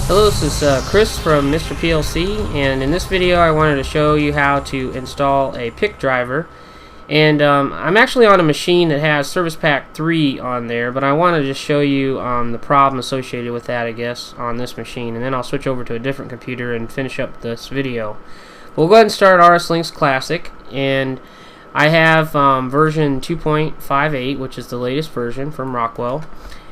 Hello, this is Chris from MrPLC, and in this video I wanted to show you how to install a PIC driver. And I'm actually on a machine that has Service Pack 3 on there, but I want to just show you the problem associated with that, I guess, on this machine, and then I'll switch over to a different computer and finish up this video. We'll go ahead and start RS Links Classic, and I have version 2.58, which is the latest version from Rockwell.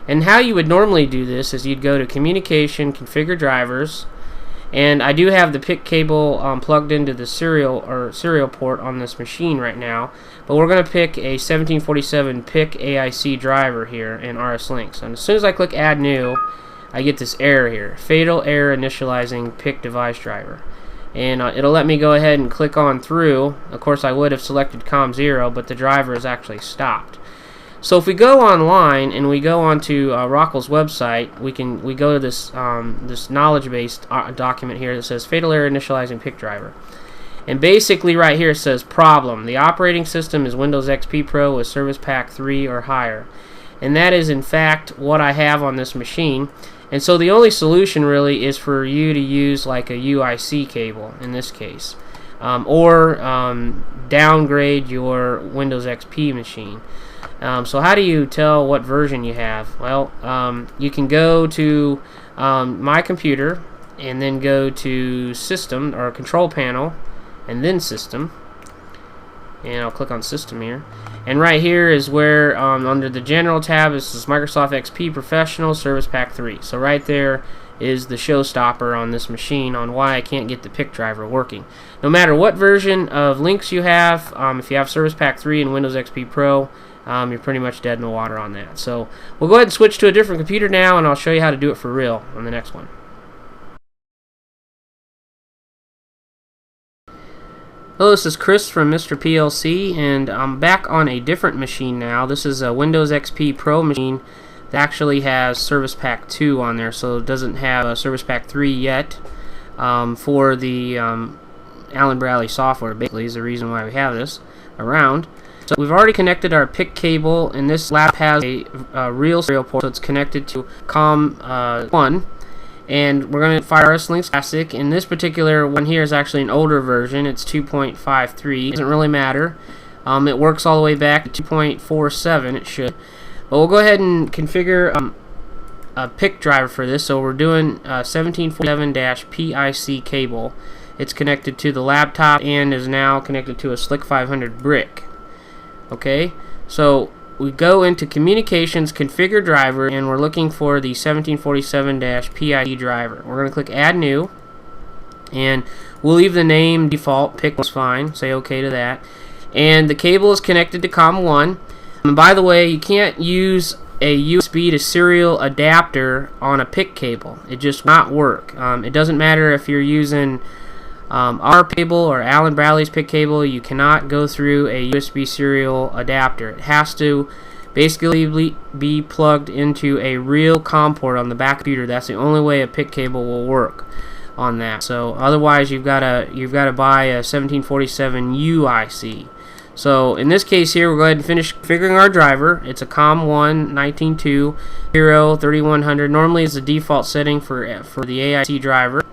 And how you would normally do this is you'd go to Communication, Configure Drivers, and I do have the PIC cable plugged into the serial port on this machine right now, but we're going to pick a 1747-PIC AIC driver here in RS Links. And as soon as I click Add New, I get this error here, Fatal Error Initializing PIC Device Driver. And it'll let me go ahead and click on through. Of course I would have selected COM0, but the driver is actually stopped. So if we go online and we go onto Rockwell's website, we go to this this knowledge-based document here that says Fatal Error Initializing PIC Driver. And basically right here it says problem. The operating system is Windows XP Pro with Service Pack 3 or higher. And that is in fact what I have on this machine. And so the only solution really is for you to use like a UIC cable in this case. Or downgrade your Windows XP machine. So how do you tell what version you have? Well, you can go to My Computer and then go to System or Control Panel and then System, and I'll click on System here, and right here is where under the General tab is this Microsoft XP Professional Service Pack 3. So right there is the showstopper on this machine on why I can't get the PIC driver working. No matter what version of Links you have, if you have Service Pack 3 and Windows XP Pro, you're pretty much dead in the water on that. So we'll go ahead and switch to a different computer now, and I'll show you how to do it for real on the next one. Hello, this is Chris from MrPLC, and I'm back on a different machine now. This is a Windows XP Pro machine that actually has Service Pack 2 on there, so it doesn't have a Service Pack 3 yet for the Allen Bradley software. Basically is the reason why we have this around. So we've already connected our PIC cable, and this lab has a real serial port, so it's connected to COM1, and we're going to fire RS Links Classic. And this particular one here is actually an older version. It's 2.53. It doesn't really matter. It works all the way back to 2.47. It should. But we'll go ahead and configure a PIC driver for this. So we're doing 1747-PIC cable. It's connected to the laptop and is now connected to a Slick 500 brick. Okay, so we go into Communications, Configure Driver, and we're looking for the 1747-PIC driver. We're going to click Add New, and we'll leave the name default. PIC was fine. Say OK to that. And the cable is connected to COM1. And by the way, you can't use a USB to serial adapter on a PIC cable. It just will not work. It doesn't matter if you're using our cable or Allen Bradley's PIC cable. You cannot go through a USB serial adapter. It has to basically be plugged into a real COM port on the back computer. That's the only way a PIC cable will work on that. So otherwise you've got to buy a 1747 UIC. So in this case here, we'll go ahead and finish configuring our driver. It's a COM1 19.2 3100. Normally it's the default setting for the AIC driver,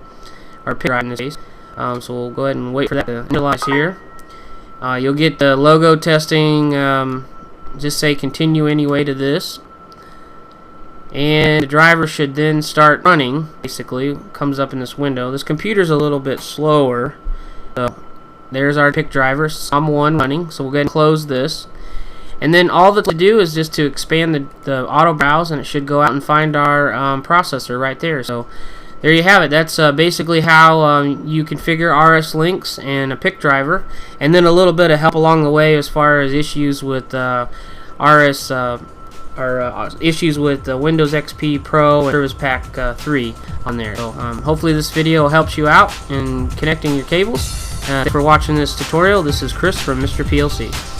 or PIC driver in this case. So we'll go ahead and wait for that to initialize here. You'll get the logo testing, just say continue anyway to this. And the driver should then start running, basically. Comes up in this window. This computer's a little bit slower. So there's our PIC driver, COM1 running. So we'll go ahead and close this. And then all that's to do is just to expand the auto browse, and it should go out and find our processor right there. So there you have it. That's basically how you configure RS Links and a PIC driver, and then a little bit of help along the way as far as issues with issues with Windows XP Pro and Service Pack 3 on there. So hopefully this video helps you out in connecting your cables. Thanks for watching this tutorial. This is Chris from MrPLC.